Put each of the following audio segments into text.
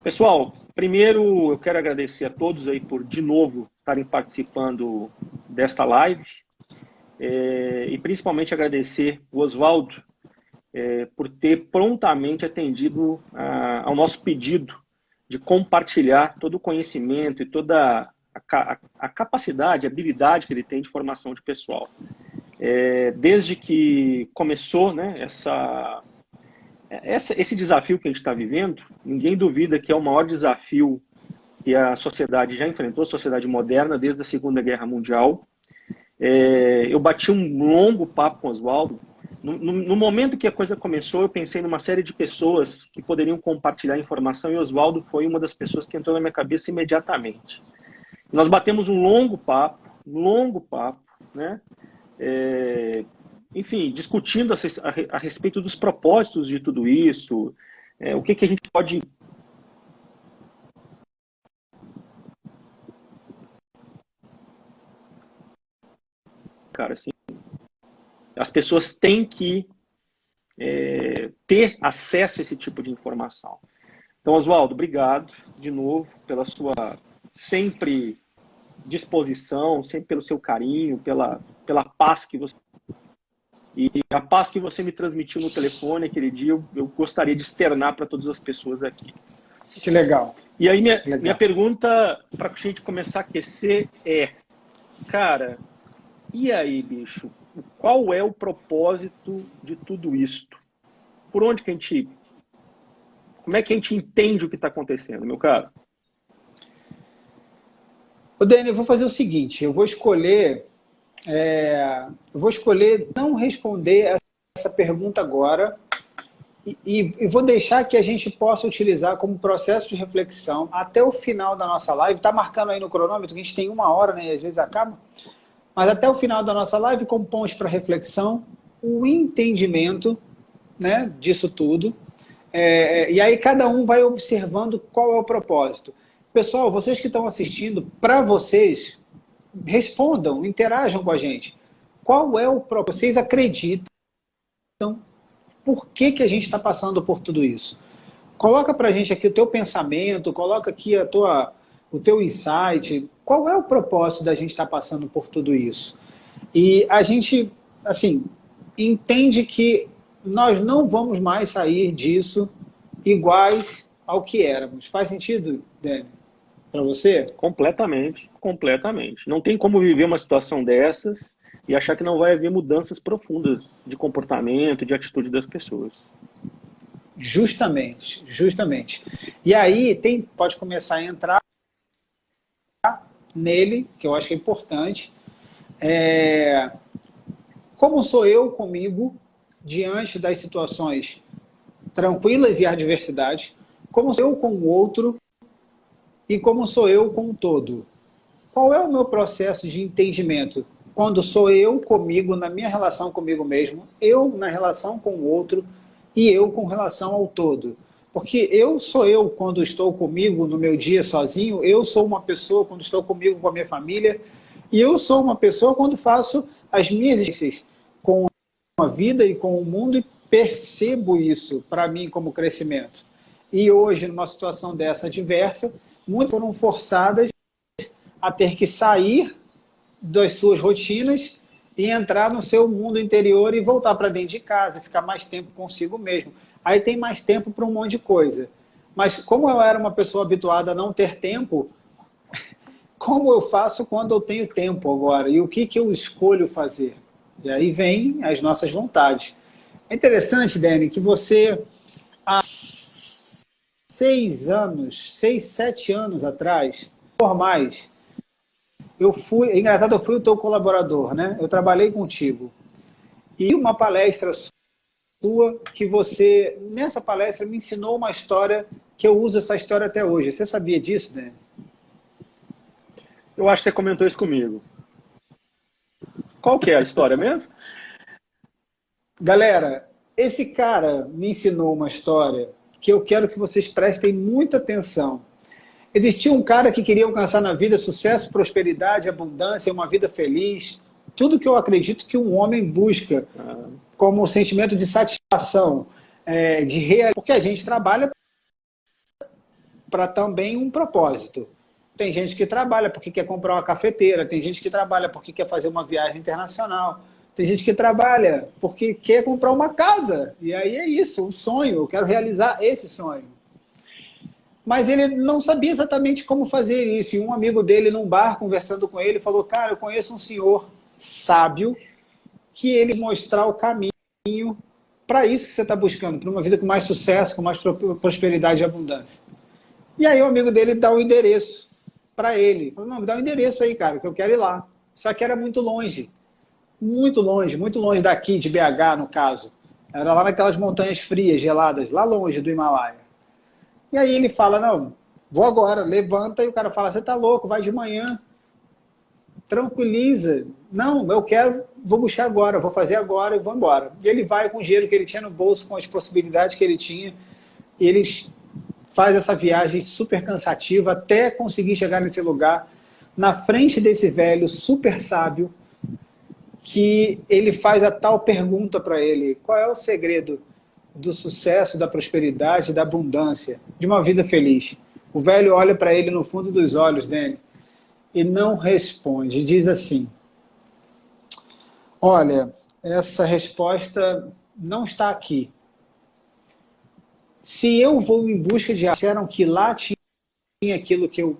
Pessoal, primeiro eu quero agradecer a todos aí por, de novo, estarem participando desta live e principalmente agradecer o Oswaldo por ter prontamente atendido ao nosso pedido de compartilhar todo o conhecimento e toda a capacidade, a habilidade que ele tem de formação de pessoal. Desde que começou, né, esse desafio que a gente está vivendo, ninguém duvida que é o maior desafio que a sociedade já enfrentou, a sociedade moderna, desde a Segunda Guerra Mundial. Eu bati um longo papo com o Oswaldo. No momento que a coisa começou, eu pensei numa série de pessoas que poderiam compartilhar informação e o Oswaldo foi uma das pessoas que entrou na minha cabeça imediatamente. Nós batemos um longo papo, né? Enfim, discutindo a respeito dos propósitos de tudo isso, o que a gente pode... Cara, assim, as pessoas têm que ter acesso a esse tipo de informação. Então, Oswaldo, obrigado de novo pela sua sempre disposição, sempre pelo seu carinho, pela paz que você... E a paz que você me transmitiu no telefone aquele dia, eu gostaria de externar para todas as pessoas aqui. Que legal. E aí minha pergunta, para a gente começar a aquecer, cara, e aí, bicho, qual é o propósito de tudo isto? Por onde que a gente... Como é que a gente entende o que está acontecendo, meu caro? Ô, Dani, eu vou fazer o seguinte, eu vou escolher não responder essa pergunta agora e vou deixar que a gente possa utilizar como processo de reflexão até o final da nossa live. Está marcando aí no cronômetro, que a gente tem 1 hora, né? E às vezes acaba. Mas até o final da nossa live, como pontos para reflexão, o entendimento, né, disso tudo. E aí cada um vai observando qual é o propósito. Pessoal, vocês que estão assistindo, para vocês, respondam, interajam com a gente. Qual é o propósito? Vocês acreditam? Por que a gente está passando por tudo isso? Coloca para a gente aqui o teu pensamento, coloca aqui o teu insight. Qual é o propósito da gente estar passando por tudo isso? E a gente, assim, entende que nós não vamos mais sair disso iguais ao que éramos. Faz sentido, Dani, para você? Completamente, completamente. Não tem como viver uma situação dessas e achar que não vai haver mudanças profundas de comportamento, de atitude das pessoas. Justamente, justamente. E aí pode começar a entrar nele, que eu acho que é importante. Como sou eu comigo diante das situações tranquilas e adversidades? Como sou eu com o outro e como sou eu com o todo? Qual é o meu processo de entendimento? Quando sou eu comigo, na minha relação comigo mesmo, eu na relação com o outro e eu com relação ao todo. Porque eu sou eu quando estou comigo no meu dia sozinho, eu sou uma pessoa quando estou comigo com a minha família, e eu sou uma pessoa quando faço as minhas experiências com a vida e com o mundo e percebo isso para mim como crescimento. E hoje, numa situação dessa adversa, muitas foram forçadas a ter que sair das suas rotinas e entrar no seu mundo interior e voltar para dentro de casa, ficar mais tempo consigo mesmo. Aí tem mais tempo para um monte de coisa. Mas como eu era uma pessoa habituada a não ter tempo, como eu faço quando eu tenho tempo agora? E o que eu escolho fazer? E aí vem as nossas vontades. É interessante, Dani, que você, há 7 anos atrás, por mais, engraçado, eu fui o teu colaborador, né? Eu trabalhei contigo. E uma palestra sua, que você, nessa palestra, me ensinou uma história que eu uso essa história até hoje. Você sabia disso, Dani? Eu acho que você comentou isso comigo. Qual que é a história mesmo? Galera, esse cara me ensinou uma história que eu quero que vocês prestem muita atenção. Existia um cara que queria alcançar na vida sucesso, prosperidade, abundância, uma vida feliz, tudo que eu acredito que um homem busca como um sentimento de satisfação, de realidade, porque a gente trabalha para também um propósito. Tem gente que trabalha porque quer comprar uma cafeteira, tem gente que trabalha porque quer fazer uma viagem internacional, tem gente que trabalha porque quer comprar uma casa. E aí é isso, um sonho, eu quero realizar esse sonho. Mas ele não sabia exatamente como fazer isso. E um amigo dele, num bar, conversando com ele, falou, cara, eu conheço um senhor sábio que ele mostrar o caminho para isso que você está buscando, para uma vida com mais sucesso, com mais prosperidade e abundância. E aí o amigo dele dá o endereço para ele. Falou, não, me dá o endereço aí, cara, que eu quero ir lá. Só que era muito longe muito longe daqui, de BH, no caso. Era lá naquelas montanhas frias, geladas, lá longe do Himalaia. E aí ele fala, não, vou agora, levanta, e o cara fala, você tá louco, vai de manhã, tranquiliza. Não, eu quero, vou buscar agora, vou fazer agora e vou embora. E ele vai com o dinheiro que ele tinha no bolso, com as possibilidades que ele tinha, e ele faz essa viagem super cansativa até conseguir chegar nesse lugar, na frente desse velho super sábio, que ele faz a tal pergunta para ele, qual é o segredo do sucesso, da prosperidade, da abundância, de uma vida feliz? O velho olha para ele no fundo dos olhos dele e não responde, diz assim, olha, essa resposta não está aqui. Se eu vou em busca de... Disseram que lá tinha aquilo que eu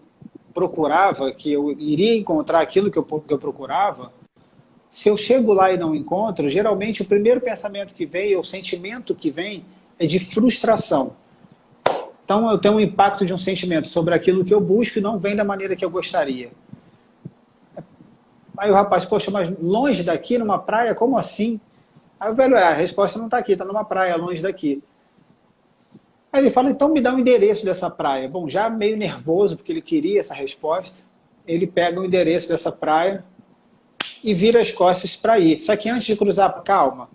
procurava, que eu iria encontrar aquilo que eu procurava. Se eu chego lá e não encontro, geralmente o primeiro pensamento que vem, o sentimento que vem, é de frustração. Então eu tenho um impacto de um sentimento sobre aquilo que eu busco e não vem da maneira que eu gostaria. Aí o rapaz, poxa, mas longe daqui, numa praia, como assim? Aí o velho, a resposta não está aqui, está numa praia, longe daqui. Aí ele fala, então me dá o endereço dessa praia. Bom, já meio nervoso, porque ele queria essa resposta, ele pega o endereço dessa praia e vira as costas para ir. Só que antes de cruzar, calma.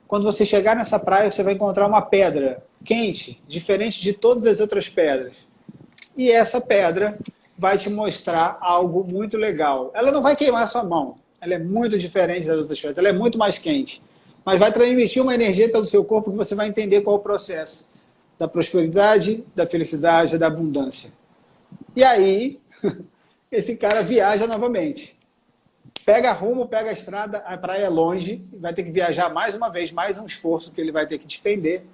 Quando você chegar nessa praia, você vai encontrar uma pedra quente, diferente de todas as outras pedras. E essa pedra vai te mostrar algo muito legal. Ela não vai queimar a sua mão. Ela é muito diferente das outras pedras. Ela é muito mais quente. Mas vai transmitir uma energia pelo seu corpo que você vai entender qual é o processo da prosperidade, da felicidade, da abundância. E aí, esse cara viaja novamente. Pega rumo, pega a estrada, a praia é longe, vai ter que viajar mais uma vez, mais um esforço que ele vai ter que despender.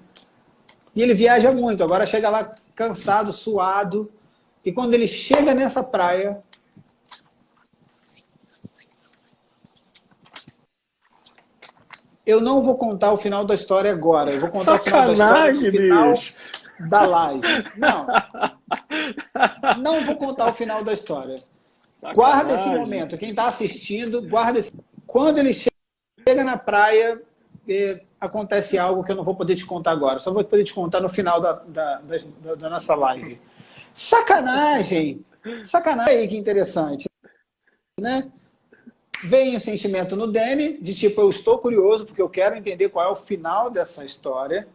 E ele viaja muito, agora chega lá cansado, suado, e quando ele chega nessa praia, eu não vou contar o final da história agora, eu vou contar o final da história no final da live. Não vou contar o final da história. Sacanagem. Guarda esse momento. Quem está assistindo, guarda esse... Quando ele chega na praia, acontece algo que eu não vou poder te contar agora. Só vou poder te contar no final da nossa live. Sacanagem! Sacanagem, que interessante. Né? Vem o sentimento no Danny, de tipo, eu estou curioso, porque eu quero entender qual é o final dessa história,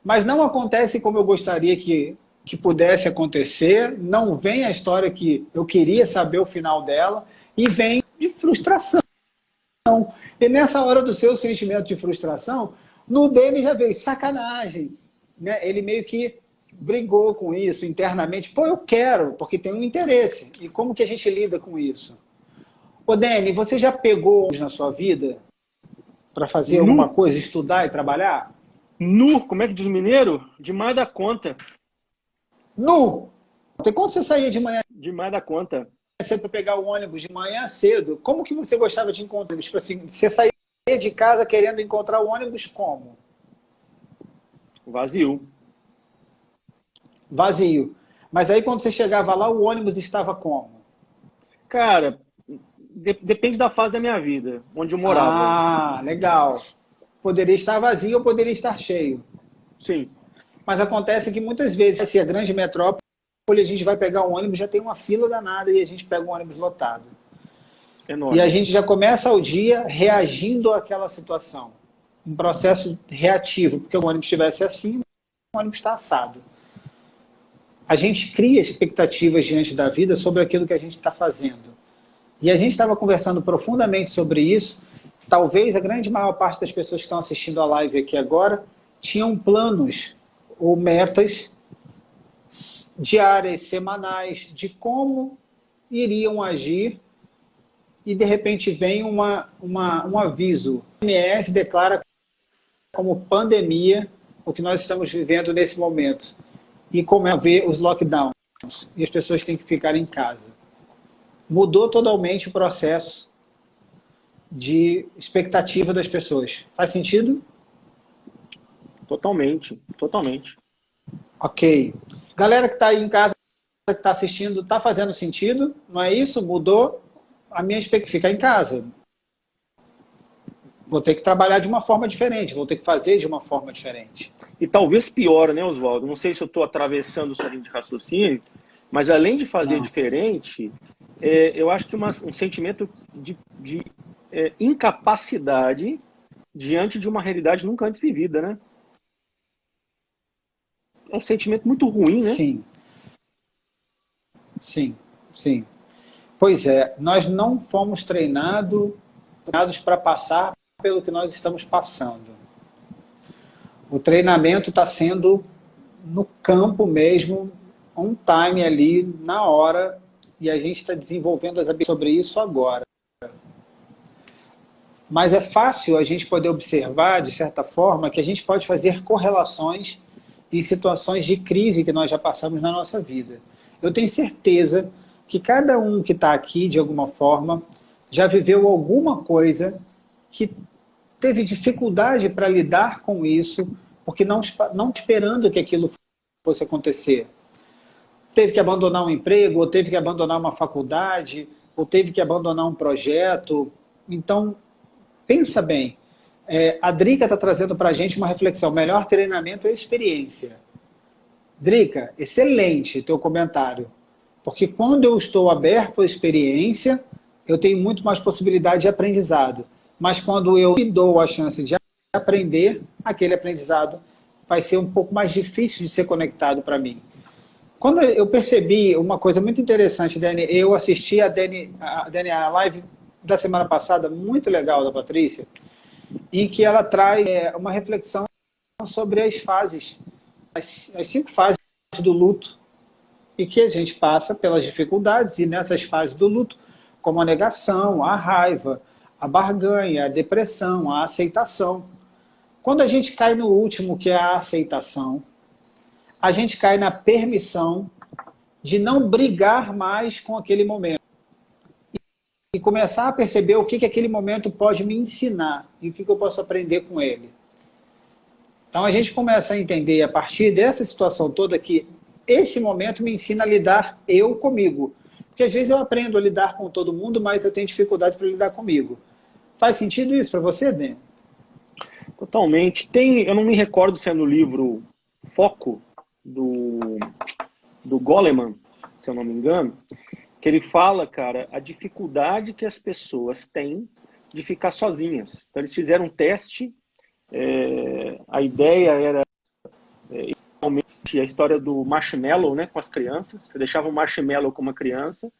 mas não acontece como eu gostaria que pudesse acontecer, não vem a história que eu queria saber o final dela, e vem de frustração. E nessa hora do seu sentimento de frustração, no Danny já veio sacanagem. Né? Ele meio que brigou com isso internamente. Pô, eu quero, porque tem um interesse. E como que a gente lida com isso? Ô, Danny, você já pegou na sua vida para fazer alguma coisa, estudar e trabalhar? Como é que diz o mineiro? Demais da conta. Até quando você saía de manhã? Demais da conta. Você para pegar o ônibus de manhã cedo, como que você gostava de encontrar? Tipo assim, você saía de casa querendo encontrar o ônibus como? Vazio. Vazio. Mas aí quando você chegava lá, o ônibus estava como? Cara, depende da fase da minha vida, onde eu morava. Ah, legal. Poderia estar vazio ou poderia estar cheio. Sim. Mas acontece que muitas vezes, se a grande metrópole, a gente vai pegar um ônibus, já tem uma fila danada e a gente pega um ônibus lotado. Enorme. E a gente já começa o dia reagindo àquela situação. Um processo reativo, porque o ônibus estivesse assim, o ônibus está assado. A gente cria expectativas diante da vida sobre aquilo que a gente está fazendo. E a gente estava conversando profundamente sobre isso. Talvez a grande maior parte das pessoas que estão assistindo a live aqui agora tinham planos ou metas diárias, semanais, de como iriam agir e, de repente, vem um aviso. A OMS declara como pandemia o que nós estamos vivendo nesse momento. E como é ver os lockdowns. E as pessoas têm que ficar em casa. Mudou totalmente o processo de expectativa das pessoas. Faz sentido? Totalmente, totalmente. Ok. Galera que está aí em casa, que está assistindo, está fazendo sentido? Não é isso? Mudou a minha expectativa. Ficar em casa. Vou ter que trabalhar de uma forma diferente, vou ter que fazer de uma forma diferente. E talvez pior, né, Oswaldo? Não sei se eu estou atravessando sua linha de raciocínio, mas além de fazer diferente, eu acho que um sentimento de incapacidade diante de uma realidade nunca antes vivida, né? É um sentimento muito ruim, né? Sim. Sim, sim. Pois é, nós não fomos treinados para passar pelo que nós estamos passando. O treinamento está sendo no campo mesmo, on time ali, na hora, e a gente está desenvolvendo as habilidades sobre isso agora. Mas é fácil a gente poder observar, de certa forma, que a gente pode fazer correlações em situações de crise que nós já passamos na nossa vida. Eu tenho certeza que cada um que está aqui, de alguma forma, já viveu alguma coisa que teve dificuldade para lidar com isso, porque não esperando que aquilo fosse acontecer. Teve que abandonar um emprego, ou teve que abandonar uma faculdade, ou teve que abandonar um projeto. Então, pensa bem. A Drica está trazendo para a gente uma reflexão. Melhor treinamento é experiência. Drica, excelente teu comentário. Porque quando eu estou aberto à experiência, eu tenho muito mais possibilidade de aprendizado. Mas quando eu me dou a chance de aprender, aquele aprendizado vai ser um pouco mais difícil de ser conectado para mim. Quando eu percebi uma coisa muito interessante, Dani, eu assisti a live da semana passada, muito legal, da Patrícia, em que ela traz uma reflexão sobre as fases, as 5 fases do luto, e que a gente passa pelas dificuldades, e nessas fases do luto, como a negação, a raiva, a barganha, a depressão, a aceitação. Quando a gente cai no último, que é a aceitação, a gente cai na permissão de não brigar mais com aquele momento. E começar a perceber o que aquele momento pode me ensinar e o que eu posso aprender com ele. Então a gente começa a entender a partir dessa situação toda que esse momento me ensina a lidar eu comigo. Porque às vezes eu aprendo a lidar com todo mundo, mas eu tenho dificuldade para lidar comigo. Faz sentido isso para você, Dan? Totalmente. Eu não me recordo se é no livro Foco, do Goleman, se eu não me engano, que ele fala, cara, a dificuldade que as pessoas têm de ficar sozinhas. Então eles fizeram um teste, a ideia era realmente a história do marshmallow, né, com as crianças. Você deixava um marshmallow com uma criança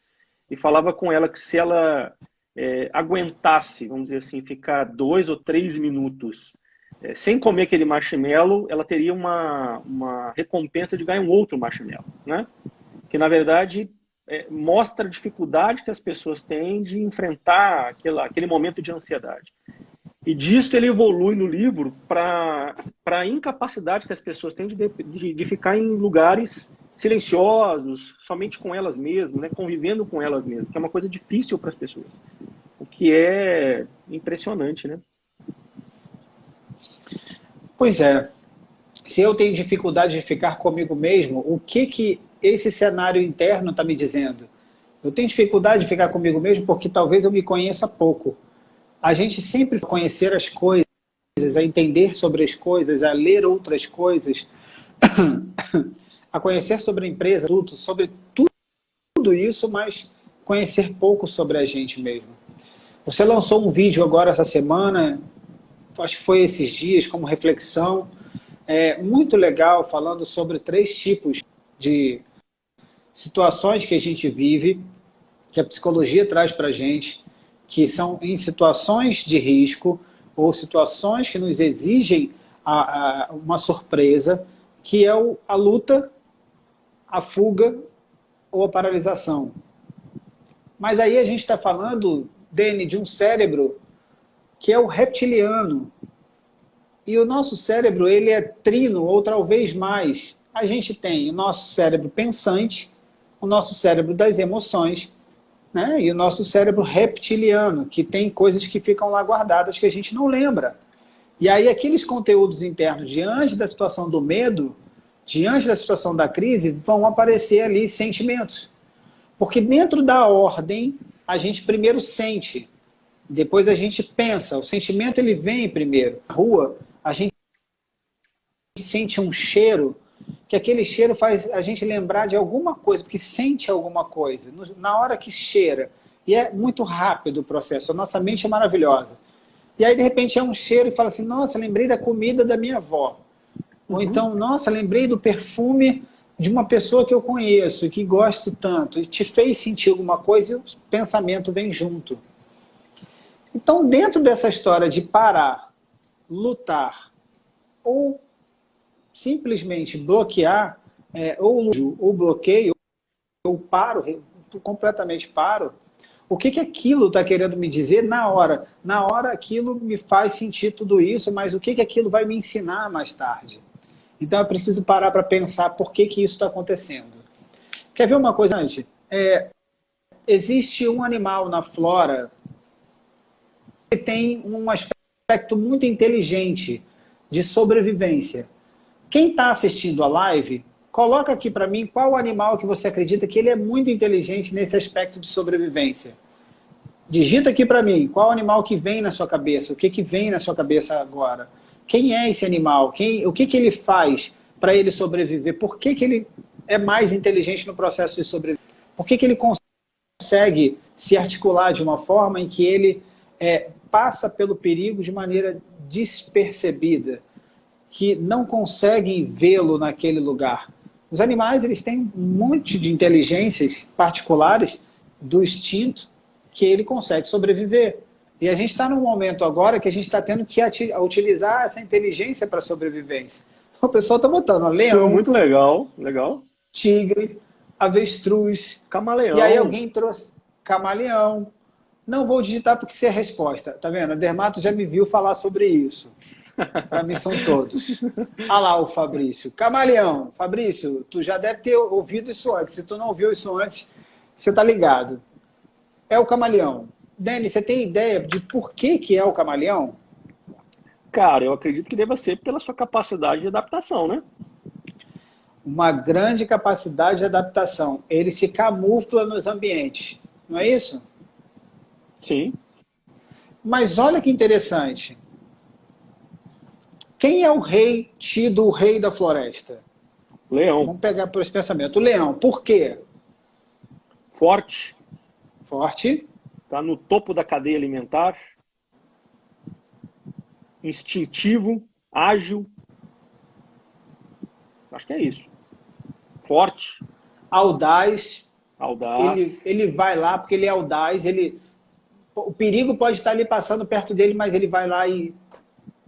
e falava com ela que se ela aguentasse, vamos dizer assim, ficar 2 ou 3 minutos sem comer aquele marshmallow, ela teria uma recompensa de ganhar um outro marshmallow, né? Que na verdade mostra a dificuldade que as pessoas têm de enfrentar aquele momento de ansiedade. E disso ele evolui no livro para a incapacidade que as pessoas têm de ficar em lugares silenciosos, somente com elas mesmas, né, convivendo com elas mesmas, que é uma coisa difícil para as pessoas. O que é impressionante, né? Pois é. Se eu tenho dificuldade de ficar comigo mesmo, o que esse cenário interno está me dizendo? Eu tenho dificuldade de ficar comigo mesmo porque talvez eu me conheça pouco. A gente sempre conhecer as coisas, a entender sobre as coisas, a ler outras coisas, a conhecer sobre a empresa, sobre tudo isso, mas conhecer pouco sobre a gente mesmo. Você lançou um vídeo agora essa semana, acho que foi esses dias, como reflexão, muito legal, falando sobre 3 tipos de situações que a gente vive, que a psicologia traz para a gente, que são em situações de risco ou situações que nos exigem uma surpresa, que é a luta, a fuga ou a paralisação. Mas aí a gente está falando, Dene, de um cérebro que é o reptiliano. E o nosso cérebro, ele é trino, ou talvez mais. A gente tem o nosso cérebro pensante, o nosso cérebro das emoções, né? E o nosso cérebro reptiliano, que tem coisas que ficam lá guardadas que a gente não lembra. E aí aqueles conteúdos internos, diante da situação do medo, diante da situação da crise, vão aparecer ali sentimentos. Porque dentro da ordem, a gente primeiro sente, depois a gente pensa. O sentimento ele vem primeiro. Na rua, a gente sente um cheiro, que aquele cheiro faz a gente lembrar de alguma coisa, porque sente alguma coisa. Na hora que cheira, e é muito rápido o processo, a nossa mente é maravilhosa. E aí, de repente, é um cheiro e fala assim, nossa, lembrei da comida da minha avó. Ou então, nossa, lembrei do perfume de uma pessoa que eu conheço e que gosto tanto, e te fez sentir alguma coisa e o pensamento vem junto. Então, dentro dessa história de parar, lutar, ou simplesmente bloquear, ou bloqueio, ou paro, completamente paro, o que aquilo está querendo me dizer na hora? Na hora aquilo me faz sentir tudo isso, mas o que aquilo vai me ensinar mais tarde? Então eu preciso parar para pensar por que isso está acontecendo. Quer ver uma coisa antes? Existe um animal na flora que tem um aspecto muito inteligente de sobrevivência. Quem está assistindo a live, coloca aqui para mim qual animal que você acredita que ele é muito inteligente nesse aspecto de sobrevivência. Digita aqui para mim qual animal que vem na sua cabeça, o que vem na sua cabeça agora. Quem é esse animal? O que ele faz para ele sobreviver? Por que ele é mais inteligente no processo de sobreviver? Por que ele consegue se articular de uma forma em que ele passa pelo perigo de maneira despercebida, que não conseguem vê-lo naquele lugar? Os animais eles têm um monte de inteligências particulares do instinto que ele consegue sobreviver. E a gente está num momento agora que a gente está tendo que utilizar essa inteligência para sobrevivência. O pessoal está botando leão, muito legal, legal. Tigre, avestruz, camaleão. E aí alguém trouxe camaleão. Não vou digitar porque isso é a resposta. Tá vendo? A Dermato já me viu falar sobre isso. Para mim são todos. Olha lá o Fabrício. Camaleão. Fabrício, tu já deve ter ouvido isso antes. Se tu não ouviu isso antes, você tá ligado. É o camaleão. Dani, você tem ideia de por que é o camaleão? Cara, eu acredito que deva ser pela sua capacidade de adaptação, né? Uma grande capacidade de adaptação. Ele se camufla nos ambientes. Não é isso? Sim. Mas olha que interessante. Quem é o rei tido, o rei da floresta? Leão. Vamos pegar por esse pensamento. O leão. Por quê? Forte. Forte. Está no topo da cadeia alimentar. Instintivo. Ágil. Acho que é isso. Forte. Audaz. Audaz. Ele vai lá porque ele é audaz. O perigo pode estar ali passando perto dele, mas ele vai lá e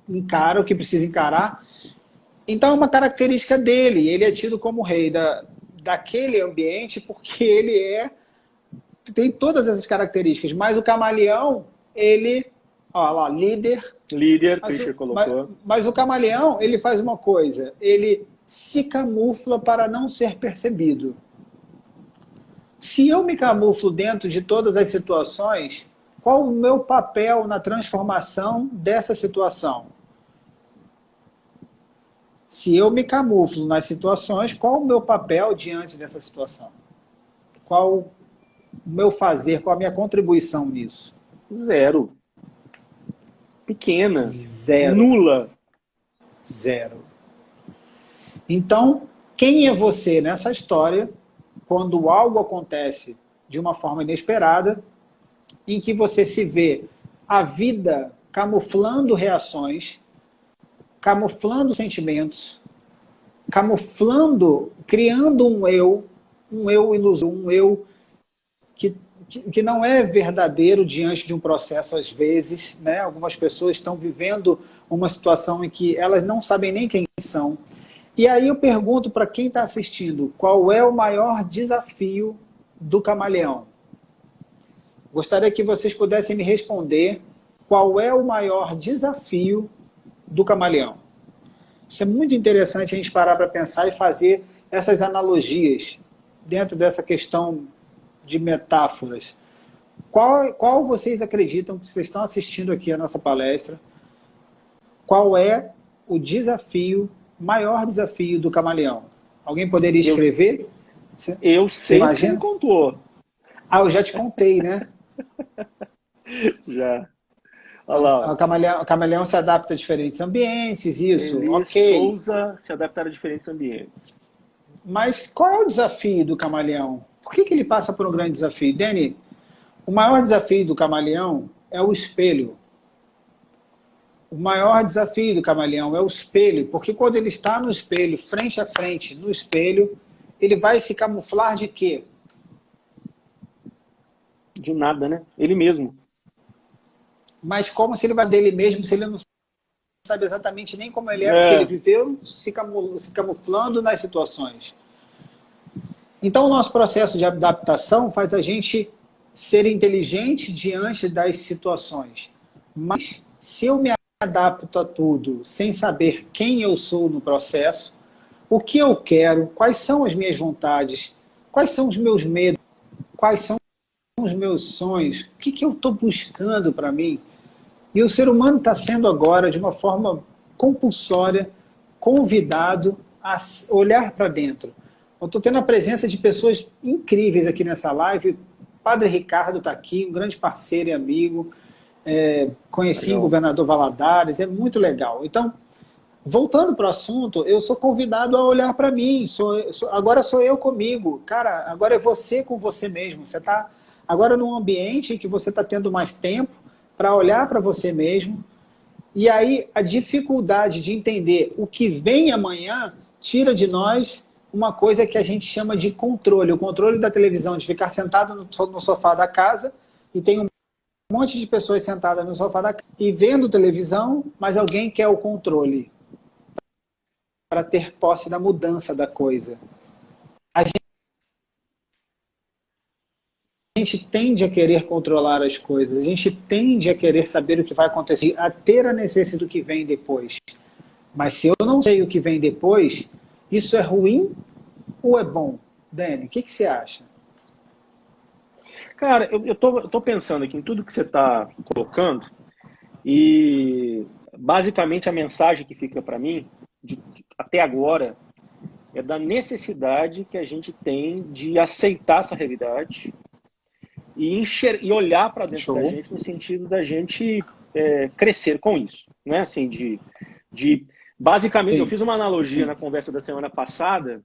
encara o que precisa encarar. Então é uma característica dele. Ele é tido como rei daquele ambiente porque ele tem todas essas características. Mas o camaleão, ele... Olha lá, líder. Líder, Christian colocou. Mas o camaleão, ele faz uma coisa. Ele se camufla para não ser percebido. Se eu me camuflo dentro de todas as situações, qual o meu papel na transformação dessa situação? Se eu me camuflo nas situações, qual o meu papel diante dessa situação? Qual o meu fazer, qual a minha contribuição nisso? Zero. Pequena. Zero. Nula. Zero. Então, quem é você nessa história quando algo acontece de uma forma inesperada, em que você se vê a vida camuflando reações, camuflando sentimentos, camuflando, criando um eu ilusão, um eu que não é verdadeiro diante de um processo às vezes, né? Algumas pessoas estão vivendo uma situação em que elas não sabem nem quem são. E aí eu pergunto para quem está assistindo, qual é o maior desafio do camaleão? Gostaria que vocês pudessem me responder qual é o maior desafio do camaleão. Isso é muito interessante a gente parar para pensar e fazer essas analogias dentro dessa questão de metáforas. Qual vocês acreditam, que vocês estão assistindo aqui a nossa palestra, qual é o maior desafio do camaleão? Alguém poderia escrever? Eu sei o que você me contou. Ah, eu já te contei, né? Já. Olha lá. O camaleão se adapta a diferentes ambientes, isso, Elis ok. Souza se adaptar a diferentes ambientes. Mas qual é o desafio do camaleão? Por que ele passa por um grande desafio? Dani, o maior desafio do camaleão é o espelho. O maior desafio do camaleão é o espelho, porque quando ele está no espelho, frente a frente, no espelho, ele vai se camuflar de quê? De nada, né? Ele mesmo. Mas como se ele vai dele mesmo, se ele não sabe exatamente nem como ele é, porque ele viveu se camuflando nas situações. Então, o nosso processo de adaptação faz a gente ser inteligente diante das situações. Mas, se eu me adapto a tudo sem saber quem eu sou no processo, o que eu quero, quais são as minhas vontades, quais são os meus medos, quais são os meus sonhos, o que eu estou buscando para mim. E o ser humano está sendo agora, de uma forma compulsória, convidado a olhar para dentro. Eu estou tendo a presença de pessoas incríveis aqui nessa live. O Padre Ricardo está aqui, um grande parceiro e amigo. Conheci o governador Valadares, é muito legal. Então, voltando para o assunto, eu sou convidado a olhar para mim. Agora sou eu comigo. Cara, agora é você com você mesmo. Você está agora num ambiente que você está tendo mais tempo para olhar para você mesmo. E aí a dificuldade de entender o que vem amanhã tira de nós uma coisa que a gente chama de controle. O controle da televisão, de ficar sentado no sofá da casa e tem um monte de pessoas sentadas no sofá da casa e vendo televisão, mas alguém quer o controle para ter posse da mudança da coisa. A gente tende a querer controlar as coisas, a gente tende a querer saber o que vai acontecer, a ter a necessidade do que vem depois. Mas se eu não sei o que vem depois, isso é ruim ou é bom? Dani, o que você acha? Cara, eu tô pensando aqui em tudo que você está colocando e basicamente a mensagem que fica para mim, até agora, é da necessidade que a gente tem de aceitar essa realidade e olhar para dentro da gente no sentido da gente crescer com isso, né? Assim, basicamente, eu fiz uma analogia na conversa da semana passada,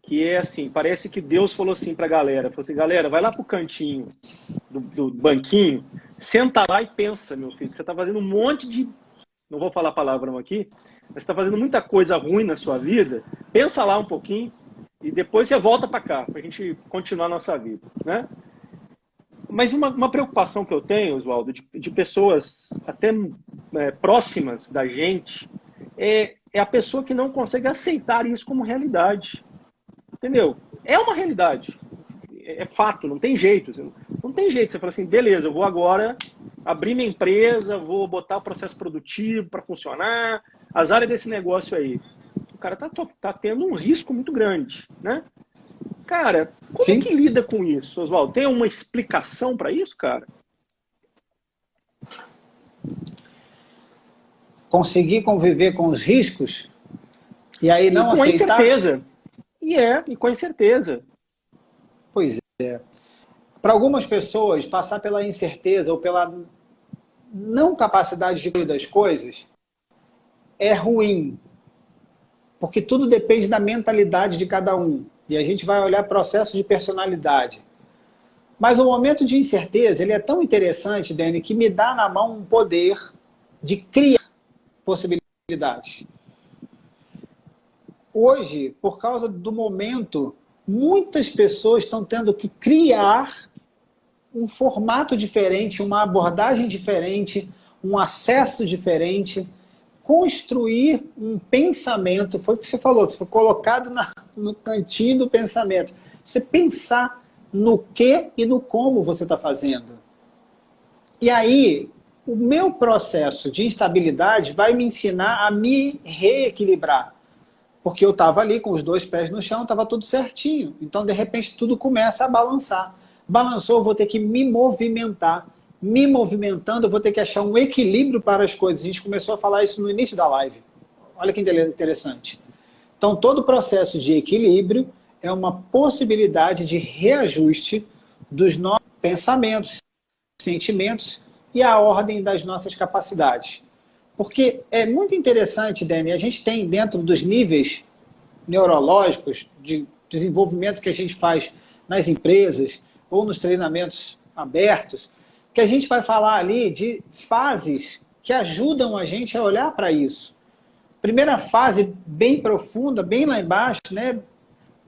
que é assim, parece que Deus falou assim para a galera, falou assim, galera, vai lá pro cantinho do banquinho, senta lá e pensa, meu filho, você está fazendo um monte de, não vou falar palavrão aqui, mas você está fazendo muita coisa ruim na sua vida, pensa lá um pouquinho e depois você volta para cá, para a gente continuar a nossa vida, né? Mas uma preocupação que eu tenho, Oswaldo, de pessoas até próximas da gente, é a pessoa que não consegue aceitar isso como realidade. Entendeu? É uma realidade. É fato, não tem jeito. Não tem jeito. Você fala assim, beleza, eu vou agora abrir minha empresa, vou botar o processo produtivo para funcionar, as áreas desse negócio aí. O cara tá tendo um risco muito grande, né? Cara, como que lida com isso, Oswaldo? Tem uma explicação para isso, cara? Conseguir conviver com os riscos e aí não aceitar? Com incerteza. E com incerteza. Pois é. Para algumas pessoas, passar pela incerteza ou pela não capacidade de cuidar das coisas é ruim. Porque tudo depende da mentalidade de cada um. E a gente vai olhar processo de personalidade. Mas o momento de incerteza, ele é tão interessante, Dani, que me dá na mão um poder de criar possibilidades. Hoje, por causa do momento, muitas pessoas estão tendo que criar um formato diferente, uma abordagem diferente, um acesso diferente construir um pensamento, foi o que você falou, que foi colocado no cantinho do pensamento. Você pensar no que e no como você está fazendo. E aí, o meu processo de instabilidade vai me ensinar a me reequilibrar. Porque eu estava ali com os 2 pés no chão, estava tudo certinho. Então, de repente, tudo começa a balançar. Balançou, eu vou ter que me movimentar. Me movimentando, eu vou ter que achar um equilíbrio para as coisas. A gente começou a falar isso no início da live. Olha que interessante. Então, todo processo de equilíbrio é uma possibilidade de reajuste dos nossos pensamentos, sentimentos e a ordem das nossas capacidades. Porque é muito interessante, Dani, a gente tem dentro dos níveis neurológicos de desenvolvimento que a gente faz nas empresas ou nos treinamentos abertos, que a gente vai falar ali de fases que ajudam a gente a olhar para isso. Primeira fase, bem profunda, bem lá embaixo, né?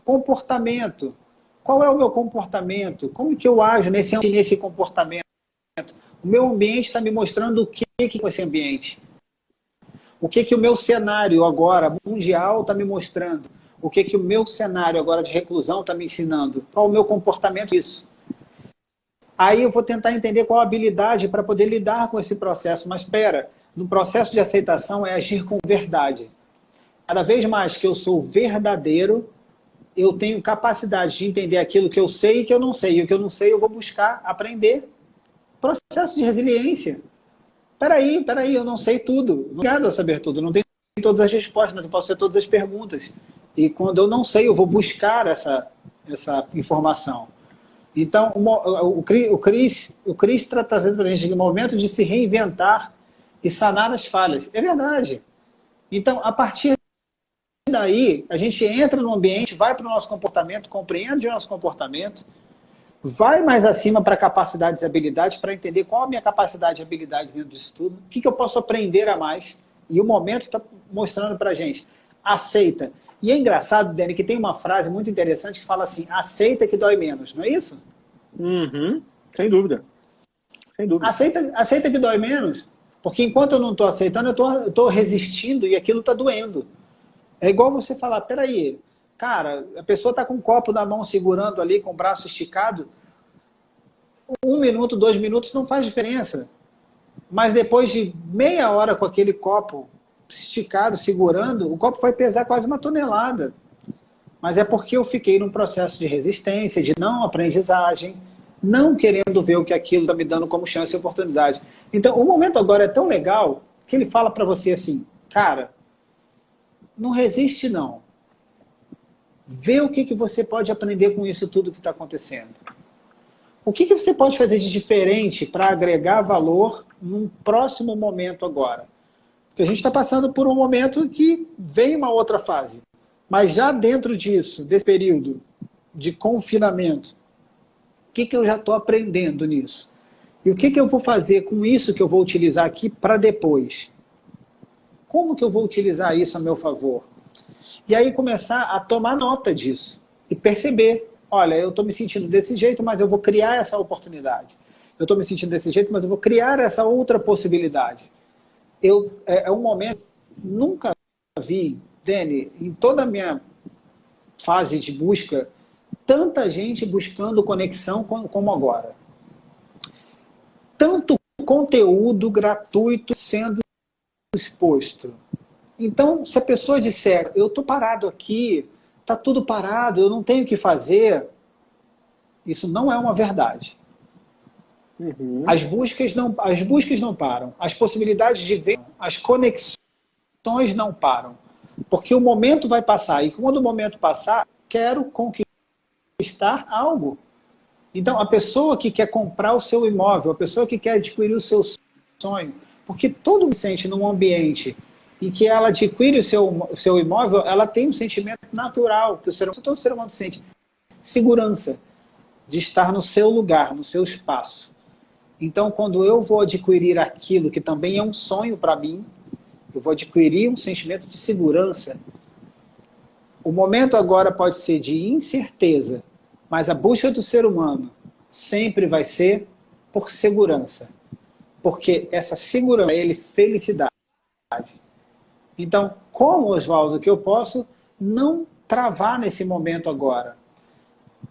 Comportamento. Qual é o meu comportamento? Como que eu ajo nesse comportamento? O meu ambiente está me mostrando o que é esse ambiente. O que o meu cenário agora mundial está me mostrando? O que o meu cenário agora de reclusão está me ensinando? Qual o meu comportamento isso? Aí eu vou tentar entender qual a habilidade para poder lidar com esse processo. Mas espera, no processo de aceitação é agir com verdade. Cada vez mais que eu sou verdadeiro, eu tenho capacidade de entender aquilo que eu sei e que eu não sei. E o que eu não sei eu vou buscar aprender. Processo de resiliência. Peraí, eu não sei tudo. Não obrigado a saber tudo. Não tenho todas as respostas, mas eu posso ter todas as perguntas. E quando eu não sei, eu vou buscar essa informação. Então, o Chris está trazendo para a gente um momento de se reinventar e sanar as falhas. É verdade. Então, a partir daí, a gente entra no ambiente, vai para o nosso comportamento, compreende o nosso comportamento, vai mais acima para capacidades e habilidades, para entender qual a minha capacidade e habilidade dentro disso tudo, o que eu posso aprender a mais. E o momento está mostrando para a gente. Aceita. E é engraçado, Dani, que tem uma frase muito interessante que fala assim, aceita que dói menos, não é isso? Uhum. Sem dúvida. Sem dúvida. Aceita que dói menos, porque enquanto eu não estou aceitando, eu estou resistindo e aquilo está doendo. É igual você falar, peraí, cara, a pessoa está com um copo na mão segurando ali, com o braço esticado, 1 minuto, 2 minutos não faz diferença. Mas depois de meia hora com aquele copo esticado, segurando, o copo vai pesar quase 1 tonelada. Mas é porque eu fiquei num processo de resistência, de não aprendizagem, não querendo ver o que aquilo está me dando como chance e oportunidade. Então, o momento agora é tão legal que ele fala para você assim, cara, não resiste não. Vê o que você pode aprender com isso tudo que está acontecendo. O que você pode fazer de diferente para agregar valor num próximo momento agora? Porque a gente está passando por um momento que vem uma outra fase. Mas já dentro disso, desse período de confinamento, o que eu já estou aprendendo nisso? E o que eu vou fazer com isso que eu vou utilizar aqui para depois? Como que eu vou utilizar isso a meu favor? E aí começar a tomar nota disso. E perceber, olha, eu estou me sentindo desse jeito, mas eu vou criar essa oportunidade. Eu estou me sentindo desse jeito, mas eu vou criar essa outra possibilidade. É um momento, nunca vi, Dani, em toda a minha fase de busca, tanta gente buscando conexão como agora. Tanto conteúdo gratuito sendo exposto. Então, se a pessoa disser, eu estou parado aqui, está tudo parado, eu não tenho o que fazer, isso não é uma verdade. Uhum. As buscas não param, as possibilidades de ver, as conexões não param. Porque o momento vai passar, e quando o momento passar, quero conquistar algo. Então, a pessoa que quer comprar o seu imóvel, a pessoa que quer adquirir o seu sonho, porque todo mundo sente num ambiente em que ela adquire o seu imóvel, ela tem um sentimento natural, que todo ser humano sente, segurança, de estar no seu lugar, no seu espaço. Então, quando eu vou adquirir aquilo que também é um sonho para mim, eu vou adquirir um sentimento de segurança. O momento agora pode ser de incerteza, mas a busca do ser humano sempre vai ser por segurança. Porque essa segurança é ele felicidade. Então, como, Oswaldo, que eu posso não travar nesse momento agora?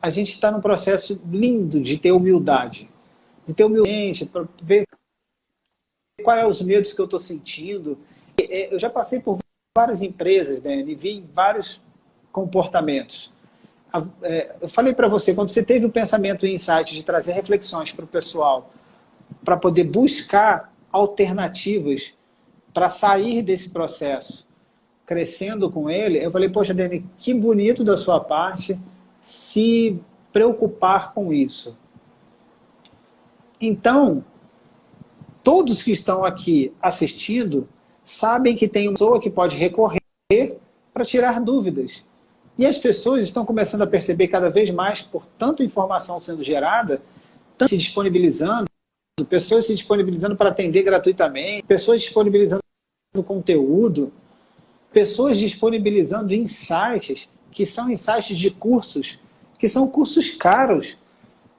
A gente está num processo lindo de ter humildade. De ter humildade para ver quais são os medos que eu estou sentindo. Eu já passei por várias empresas, né, e vi vários comportamentos. Eu falei para você, quando você teve o pensamento e o insight de trazer reflexões para o pessoal, para poder buscar alternativas para sair desse processo, crescendo com ele, eu falei, poxa, Dani, que bonito da sua parte se preocupar com isso. Então, todos que estão aqui assistindo sabem que tem uma pessoa que pode recorrer para tirar dúvidas. E as pessoas estão começando a perceber cada vez mais, por tanta informação sendo gerada, se disponibilizando, pessoas se disponibilizando para atender gratuitamente, pessoas disponibilizando conteúdo, pessoas disponibilizando insights, que são insights de cursos, que são cursos caros,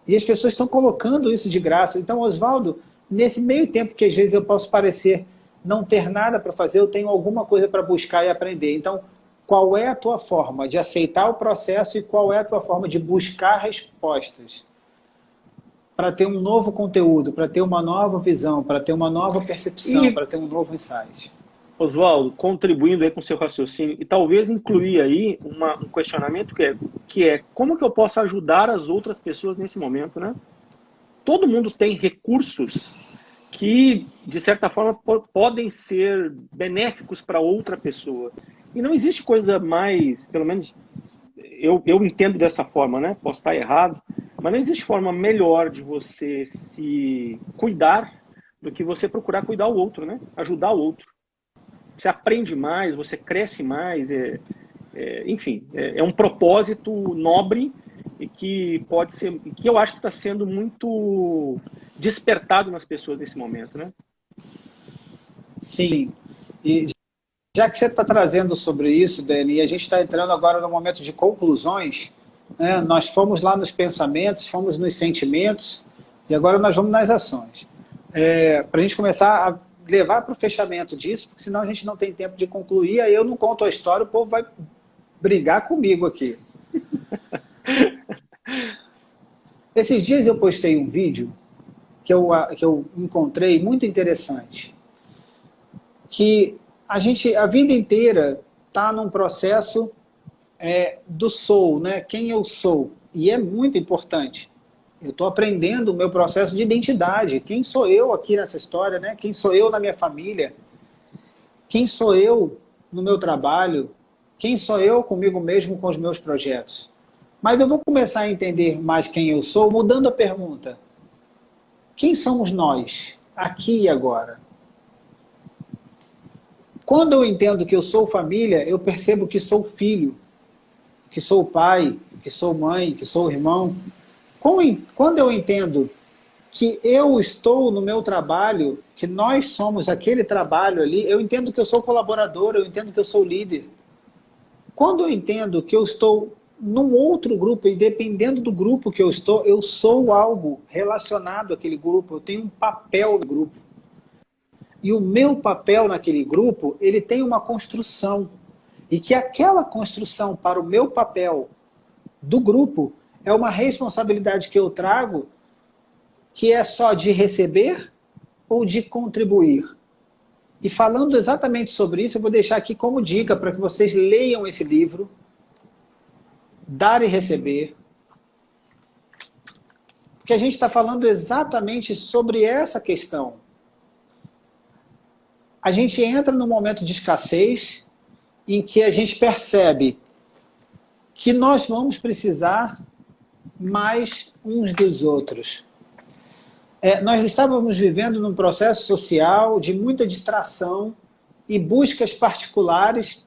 e as pessoas estão colocando isso de graça. Então, Oswaldo, nesse meio tempo que às vezes eu posso parecer não ter nada para fazer, eu tenho alguma coisa para buscar e aprender. Então, qual é a tua forma de aceitar o processo e qual é a tua forma de buscar respostas para ter um novo conteúdo, para ter uma nova visão, para ter uma nova percepção, para ter um novo insight? Oswaldo, contribuindo aí com o seu raciocínio, e talvez incluir aí um questionamento que é como que eu posso ajudar as outras pessoas nesse momento, né? Todo mundo tem recursos que, de certa forma, podem ser benéficos para outra pessoa. E não existe coisa mais, pelo menos eu entendo dessa forma, né? Posso estar errado, mas não existe forma melhor de você se cuidar do que você procurar cuidar o outro, né? Ajudar o outro. Você aprende mais, você cresce mais, enfim, é um propósito nobre e que pode ser, que eu acho que está sendo muito despertado nas pessoas nesse momento, né? Sim. E já que você está trazendo sobre isso, Dani, e a gente está entrando agora no momento de conclusões, né? Nós fomos lá nos pensamentos, fomos nos sentimentos, e agora nós vamos nas ações. Para a gente começar a levar para o fechamento disso, porque senão a gente não tem tempo de concluir, aí eu não conto a história, o povo vai brigar comigo aqui. Esses dias eu postei um vídeo que eu encontrei muito interessante, que a vida inteira está num processo do sou, né? Quem eu sou, e é muito importante. Eu estou aprendendo o meu processo de identidade. Quem sou eu aqui nessa história, né? Quem sou eu na minha família? Quem sou eu no meu trabalho? Quem sou eu comigo mesmo, com os meus projetos? Mas eu vou começar a entender mais quem eu sou, mudando a pergunta. Quem somos nós, aqui e agora? Quando eu entendo que eu sou família, eu percebo que sou filho, que sou pai, que sou mãe, que sou irmão. Quando eu entendo que eu estou no meu trabalho, que nós somos aquele trabalho ali, eu entendo que eu sou colaborador, eu entendo que eu sou líder. Quando eu entendo que eu estou num outro grupo, e dependendo do grupo que eu estou, eu sou algo relacionado àquele grupo, eu tenho um papel no grupo. E o meu papel naquele grupo, ele tem uma construção. E que aquela construção para o meu papel do grupo é uma responsabilidade que eu trago, que é só de receber ou de contribuir. E falando exatamente sobre isso, eu vou deixar aqui como dica para que vocês leiam esse livro, Dar e Receber, porque a gente está falando exatamente sobre essa questão. A gente entra num momento de escassez em que a gente percebe que nós vamos precisar mais uns dos outros. Nós estávamos vivendo num processo social de muita distração e buscas particulares.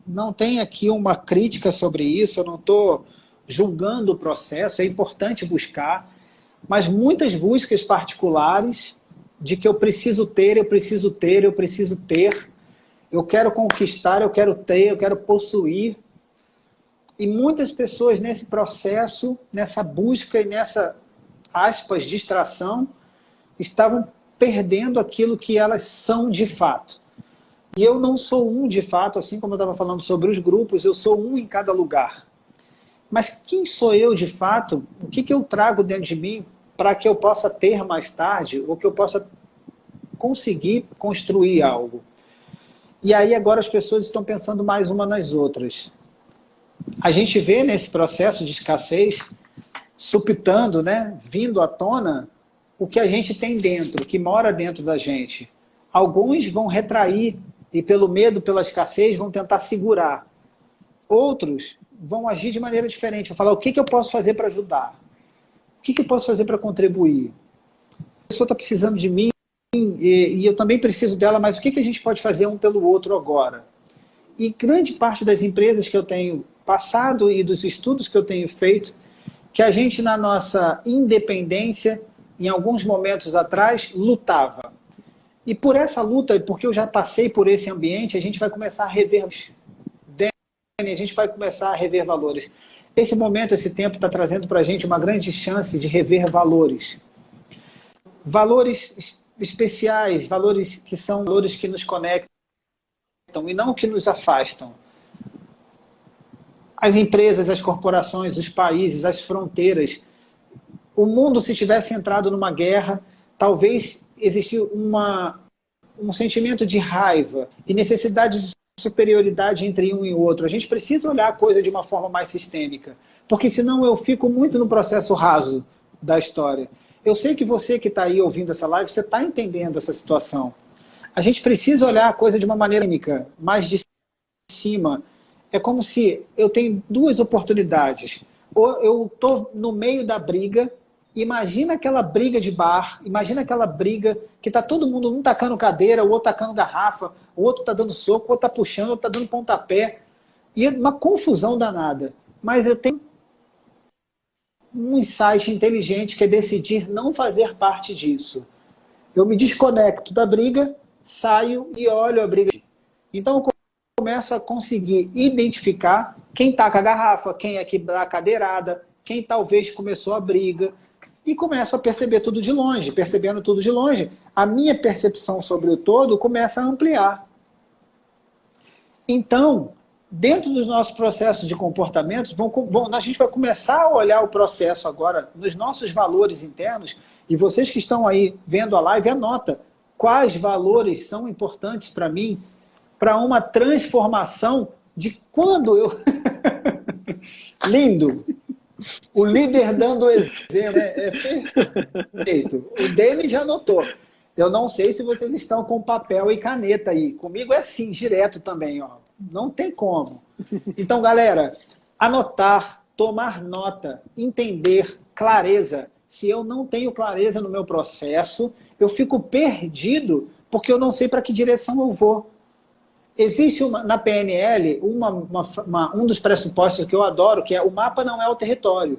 Não tem aqui uma crítica sobre isso, eu não estou julgando o processo, é importante buscar, mas muitas buscas particulares de que eu preciso ter, eu preciso ter, eu preciso ter, eu quero conquistar, eu quero ter, eu quero possuir. E muitas pessoas nesse processo, nessa busca e nessa, aspas, distração, estavam perdendo aquilo que elas são de fato. E eu não sou um de fato, assim como eu estava falando sobre os grupos, eu sou um em cada lugar. Mas quem sou eu de fato? O que eu trago dentro de mim para que eu possa ter mais tarde, ou que eu possa conseguir construir algo? E aí agora as pessoas estão pensando mais uma nas outras. A gente vê nesse processo de escassez, supitando, né, vindo à tona, o que a gente tem dentro, que mora dentro da gente. Alguns vão retrair e pelo medo, pela escassez, vão tentar segurar. Outros vão agir de maneira diferente, vão falar o que eu posso fazer para ajudar? O que eu posso fazer para contribuir? A pessoa está precisando de mim e eu também preciso dela, mas o que a gente pode fazer um pelo outro agora? E grande parte das empresas que eu tenho passado e dos estudos que eu tenho feito, que a gente na nossa independência, em alguns momentos atrás, lutava. E por essa luta, porque eu já passei por esse ambiente, a gente vai começar a rever, a gente vai começar a rever valores. Esse momento, esse tempo está trazendo para a gente uma grande chance de rever valores. Valores especiais, valores que são valores que nos conectam e não que nos afastam. As empresas, as corporações, os países, as fronteiras. O mundo, se tivesse entrado numa guerra, talvez existisse um sentimento de raiva e necessidade de superioridade entre um e outro. A gente precisa olhar a coisa de uma forma mais sistêmica, porque senão eu fico muito no processo raso da história. Eu sei que você que está aí ouvindo essa live, você está entendendo essa situação. A gente precisa olhar a coisa de uma maneira química, mais de cima. É como se eu tenho duas oportunidades. Ou eu estou no meio da briga, imagina aquela briga de bar, imagina aquela briga que está todo mundo, um tacando cadeira, o outro tacando garrafa, o outro está dando soco, o outro está puxando, o outro está dando pontapé. E é uma confusão danada. Mas eu tenho um insight inteligente que é decidir não fazer parte disso. Eu me desconecto da briga, saio e olho a briga. Então eu começo a conseguir identificar quem está com a garrafa, quem é que dá a cadeirada, quem talvez começou a briga, e começo a perceber tudo de longe. Percebendo tudo de longe, a minha percepção sobre o todo começa a ampliar. Então, dentro dos nossos processos de comportamentos, a gente vai começar a olhar o processo agora nos nossos valores internos, e vocês que estão aí vendo a live, anota quais valores são importantes para mim, para uma transformação de quando eu... Lindo! O líder dando exemplo, é perfeito. O Denis já anotou. Eu não sei se vocês estão com papel e caneta aí. Comigo é assim, direto também, ó. Não tem como. Então, galera, anotar, tomar nota, entender, clareza. Se eu não tenho clareza no meu processo, eu fico perdido porque eu não sei para que direção eu vou. Existe na PNL um dos pressupostos que eu adoro, que é o mapa não é o território.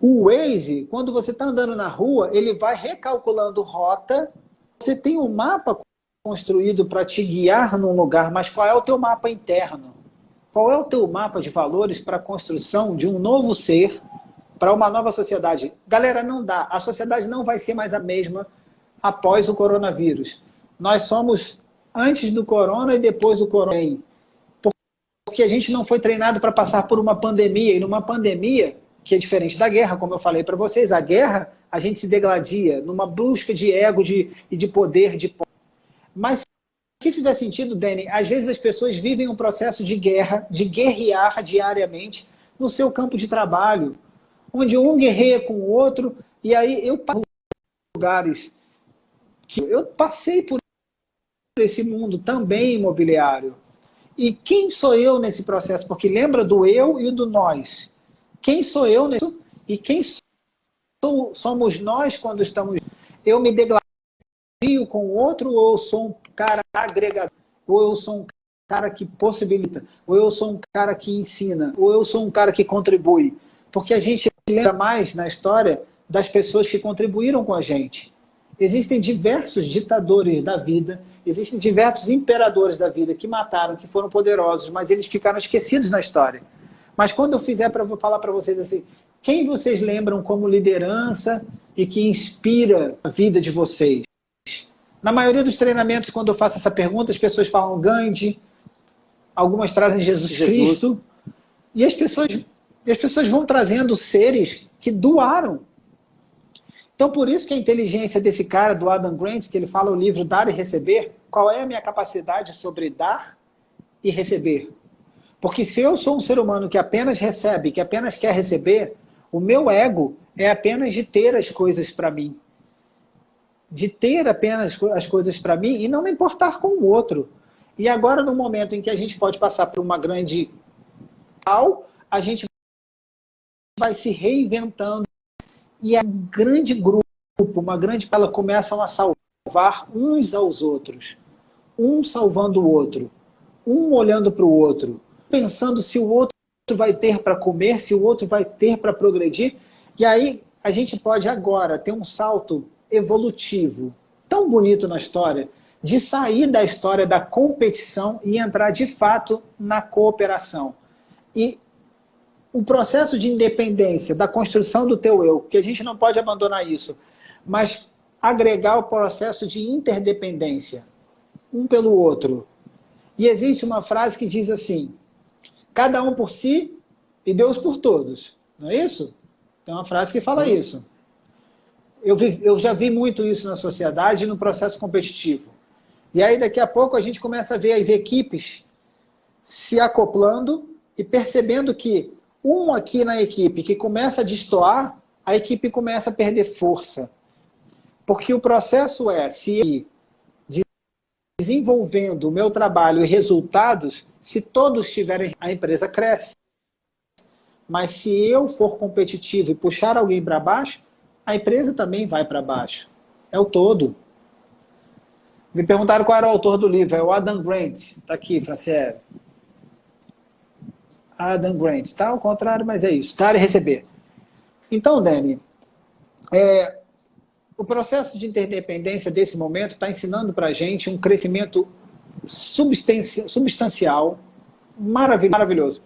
O Waze, quando você está andando na rua, ele vai recalculando rota. Você tem um mapa construído para te guiar num lugar, mas qual é o teu mapa interno? Qual é o teu mapa de valores para a construção de um novo ser, para uma nova sociedade? Galera, não dá. A sociedade não vai ser mais a mesma após o coronavírus. Nós somos antes do corona e depois do corona. Porque a gente não foi treinado para passar por uma pandemia. E numa pandemia, que é diferente da guerra, como eu falei para vocês, a guerra, a gente se degladia numa busca de ego e de poder, de... Mas se fizer sentido, Dani, às vezes as pessoas vivem um processo de guerra, de guerrear diariamente no seu campo de trabalho, onde um guerreia com o outro, e aí eu passo lugares que eu passei por esse mundo também imobiliário. E quem sou eu nesse processo? Porque lembra do eu e do nós. Quem sou eu nisso? E quem somos nós quando estamos... Eu me degladio com o outro, ou eu sou um cara agregador, ou eu sou um cara que possibilita, ou eu sou um cara que ensina, ou eu sou um cara que contribui. Porque a gente lembra mais na história das pessoas que contribuíram com a gente. Existem diversos ditadores da vida, existem diversos imperadores da vida que mataram, que foram poderosos, mas eles ficaram esquecidos na história. Mas quando eu fizer para falar para vocês assim, quem vocês lembram como liderança e que inspira a vida de vocês? Na maioria dos treinamentos, quando eu faço essa pergunta, as pessoas falam Gandhi, algumas trazem Jesus Cristo, e as pessoas vão trazendo seres que doaram. Então, por isso que a inteligência desse cara, do Adam Grant, que ele fala o livro Dar e Receber, qual é a minha capacidade sobre dar e receber? Porque se eu sou um ser humano que apenas recebe, que apenas quer receber, o meu ego é apenas de ter as coisas para mim. De ter apenas as coisas para mim e não me importar com o outro. E agora, no momento em que a gente pode passar por uma grande... a gente vai se reinventando. E um grande grupo, uma grande... Elas começam a salvar uns aos outros. Um salvando o outro. Um olhando para o outro. Pensando se o outro vai ter para comer, se o outro vai ter para progredir. E aí a gente pode agora ter um salto evolutivo tão bonito na história, de sair da história da competição e entrar de fato na cooperação. E o processo de independência, da construção do teu eu, que a gente não pode abandonar isso, mas agregar o processo de interdependência, um pelo outro. E existe uma frase que diz assim, cada um por si e Deus por todos. Não é isso? Tem uma frase que fala isso. Eu já vi muito isso na sociedade e no processo competitivo. E aí daqui a pouco a gente começa a ver as equipes se acoplando e percebendo que um aqui na equipe que começa a destoar, a equipe começa a perder força. Porque o processo é, se desenvolvendo o meu trabalho e resultados, se todos tiverem, a empresa cresce. Mas se eu for competitivo e puxar alguém para baixo, a empresa também vai para baixo. É o todo. Me perguntaram qual era o autor do livro. É o Adam Grant. Está aqui, Franciele. Adam Grant. Está ao contrário, mas é isso. Dar e receber. Então, Dani, o processo de interdependência desse momento está ensinando para a gente um crescimento substancial, maravilhoso.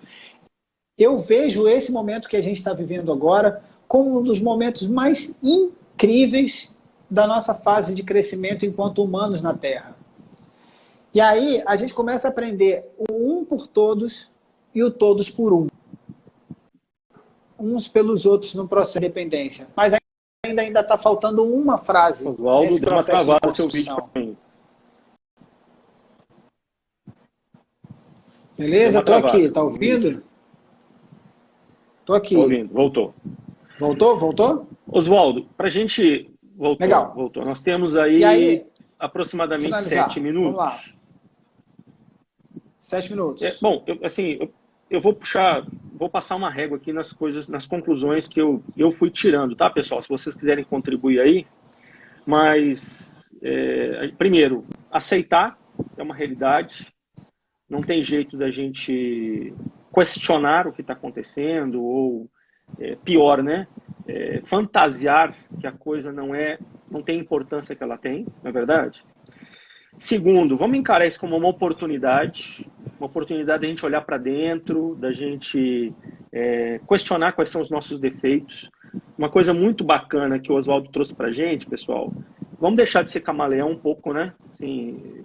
Eu vejo esse momento que a gente está vivendo agora como um dos momentos mais incríveis da nossa fase de crescimento enquanto humanos na Terra. E aí a gente começa a aprender o um por todos e o todos por um. Uns pelos outros no processo de dependência. Mas ainda está faltando uma frase. Oswaldo, deu uma travada no seu vídeo para mim. Beleza? Estou aqui. Tá ouvindo? Estou aqui. Estou ouvindo. Voltou. Voltou? Oswaldo, para a gente... Legal. Voltou. Nós temos aí aproximadamente finalizar. 7 minutos. Vamos lá. 7 minutos. Bom, eu vou passar uma régua aqui nas coisas, nas conclusões que eu fui tirando, tá, pessoal? Se vocês quiserem contribuir aí. Mas, primeiro, aceitar é uma realidade. Não tem jeito da gente questionar o que está acontecendo ou, pior, né? Fantasiar que a coisa não tem a importância que ela tem, não é verdade? Segundo, vamos encarar isso como uma oportunidade da gente olhar para dentro, da gente questionar quais são os nossos defeitos. Uma coisa muito bacana que o Oswaldo trouxe para a gente, pessoal, vamos deixar de ser camaleão um pouco, né? Assim,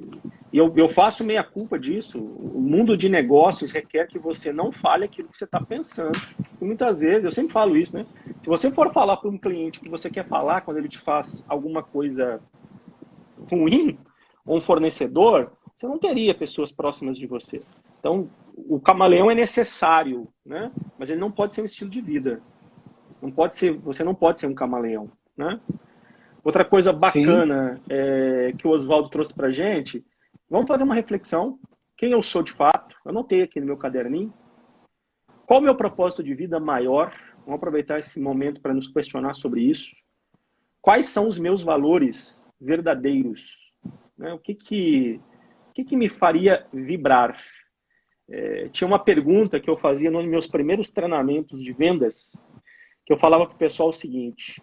e eu faço meia culpa disso. O mundo de negócios requer que você não fale aquilo que você está pensando. E muitas vezes, eu sempre falo isso, né? Se você for falar para um cliente que você quer falar quando ele te faz alguma coisa ruim, ou um fornecedor, você não teria pessoas próximas de você. Então, o camaleão é necessário, né? Mas ele não pode ser um estilo de vida. Você não pode ser um camaleão, né? Outra coisa bacana que o Oswaldo trouxe pra gente, vamos fazer uma reflexão. Quem eu sou de fato? Eu anotei aqui no meu caderninho. Qual o meu propósito de vida maior? Vamos aproveitar esse momento para nos questionar sobre isso. Quais são os meus valores verdadeiros? Né? O que me faria vibrar? Tinha uma pergunta que eu fazia nos meus primeiros treinamentos de vendas, que eu falava para o pessoal o seguinte: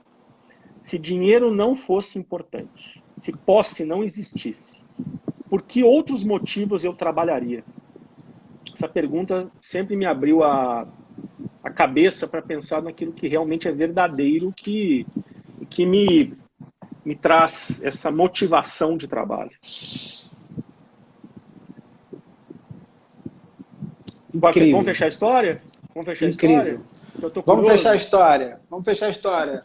se dinheiro não fosse importante, se posse não existisse, por que outros motivos eu trabalharia? Essa pergunta sempre me abriu a cabeça para pensar naquilo que realmente é verdadeiro, que me me traz essa motivação de trabalho. Incrível. Vamos fechar a história? Vamos fechar Incrível. a história? Vamos fechar a história. Vamos fechar a história.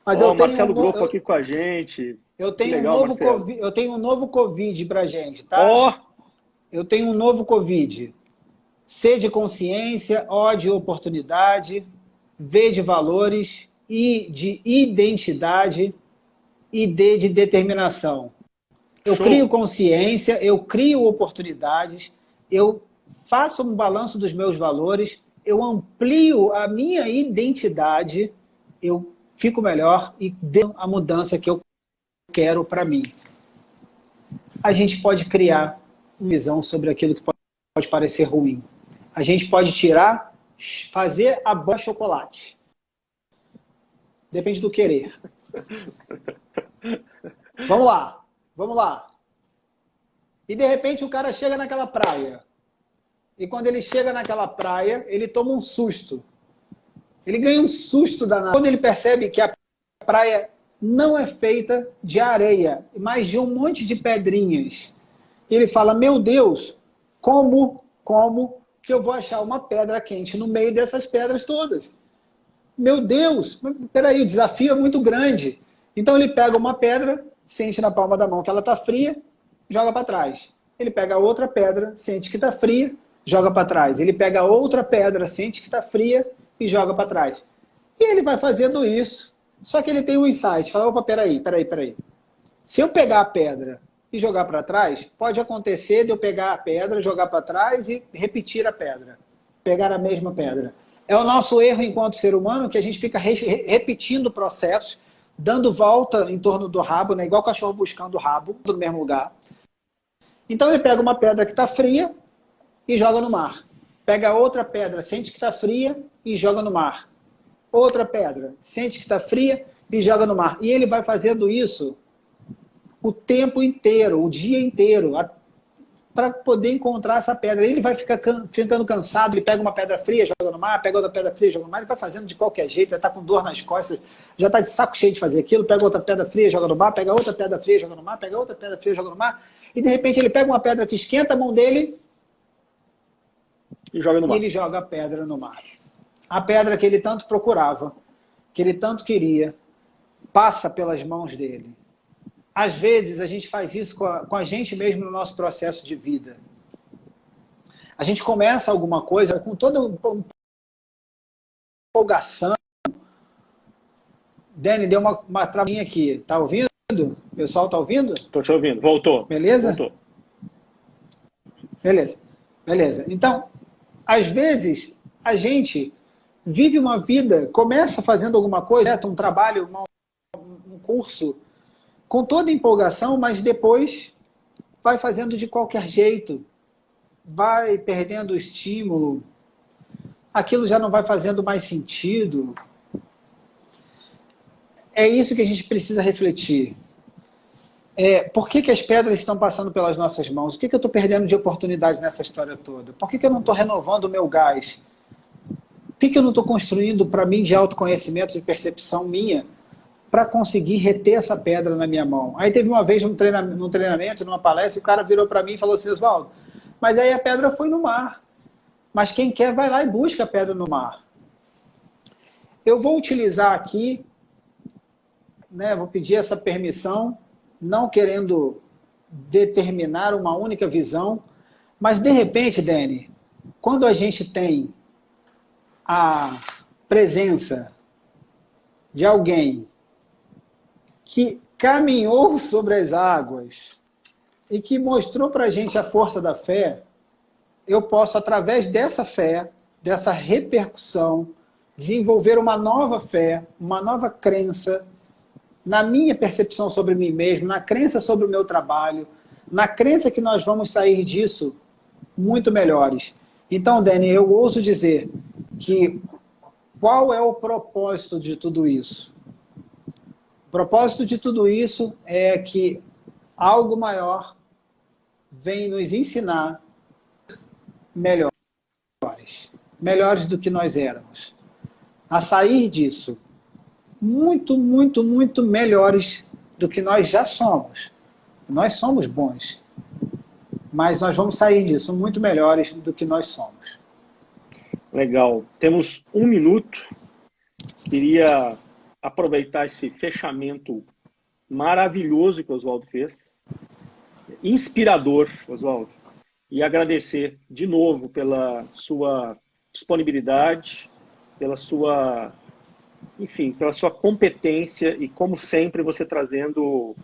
Mas eu tenho Marcelo Grofo aqui com a gente. Eu tenho um novo Covid pra gente, tá? Eu tenho um novo Covid. C de consciência, O de oportunidade, V de valores, I de identidade e D de determinação. Eu crio consciência, eu crio oportunidades, eu faço um balanço dos meus valores, eu amplio a minha identidade, eu fico melhor e dou a mudança que eu quero para mim. A gente pode criar uma visão sobre aquilo que pode parecer ruim. A gente pode fazer a boa chocolate. Depende do querer. Vamos lá. E de repente o cara chega naquela praia. E quando ele chega naquela praia, ele toma um susto. Ele ganha um susto danado. Quando ele percebe que a praia não é feita de areia, mas de um monte de pedrinhas. Ele fala, meu Deus, como que eu vou achar uma pedra quente no meio dessas pedras todas? Meu Deus, peraí, o desafio é muito grande. Então ele pega uma pedra, sente na palma da mão que ela está fria, joga para trás. Ele pega outra pedra, sente que está fria, joga para trás. Ele pega outra pedra, sente que está fria e joga para trás. E ele vai fazendo isso, só que ele tem um insight. Fala, opa, peraí. Se eu pegar a pedra e jogar para trás, pode acontecer de eu pegar a pedra, jogar para trás e repetir a pedra. Pegar a mesma pedra. É o nosso erro enquanto ser humano, que a gente fica repetindo processos, dando volta em torno do rabo, né? Igual o cachorro buscando o rabo, no mesmo lugar. Então ele pega uma pedra que está fria e joga no mar. Pega outra pedra, sente que está fria e joga no mar. Outra pedra, sente que está fria e joga no mar. E ele vai fazendo isso o tempo inteiro, o dia inteiro, para poder encontrar essa pedra. Ele vai ficando cansado, ele pega uma pedra fria, joga no mar, pega outra pedra fria, joga no mar, ele vai fazendo de qualquer jeito, já está com dor nas costas, já está de saco cheio de fazer aquilo, pega outra pedra fria, joga no mar, pega outra pedra fria, joga no mar, pega outra pedra fria, joga no mar, e de repente ele pega uma pedra que esquenta a mão dele e joga no mar. E ele joga a pedra no mar. A pedra que ele tanto procurava, que ele tanto queria, passa pelas mãos dele. Às vezes, a gente faz isso com a gente mesmo no nosso processo de vida. A gente começa alguma coisa com toda empolgação. Dani, deu uma travinha aqui. Tá ouvindo? O pessoal tá ouvindo? Tô te ouvindo. Voltou. Beleza? Voltou. Beleza. Então, às vezes, a gente vive uma vida, começa fazendo alguma coisa, um trabalho, um curso, com toda empolgação, mas depois vai fazendo de qualquer jeito, vai perdendo o estímulo, aquilo já não vai fazendo mais sentido. É isso que a gente precisa refletir. Por que as pedras estão passando pelas nossas mãos? O que eu estou perdendo de oportunidade nessa história toda? Por que eu não estou renovando o meu gás? O que eu não estou construindo para mim de autoconhecimento, de percepção minha, para conseguir reter essa pedra na minha mão? Aí teve uma vez num treinamento, numa palestra, o cara virou para mim e falou assim, Oswaldo, mas aí a pedra foi no mar. Mas quem quer vai lá e busca a pedra no mar. Eu vou utilizar aqui, né, vou pedir essa permissão, não querendo determinar uma única visão, mas de repente, Dani, quando a gente tem a presença de alguém que caminhou sobre as águas e que mostrou para a gente a força da fé, eu posso, através dessa fé, dessa repercussão, desenvolver uma nova fé, uma nova crença na minha percepção sobre mim mesmo, na crença sobre o meu trabalho, na crença que nós vamos sair disso muito melhores. Então, Dani, eu ouso dizer que qual é o propósito de tudo isso? O propósito de tudo isso é que algo maior vem nos ensinar melhores do que nós éramos. A sair disso, muito, muito, muito melhores do que nós já somos. Nós somos bons, mas nós vamos sair disso muito melhores do que nós somos. Legal. Temos 1 minuto. Queria aproveitar esse fechamento maravilhoso que o Oswaldo fez. Inspirador, Oswaldo. E agradecer de novo pela sua disponibilidade, pela sua, enfim, pela sua competência e, como sempre, você trazendo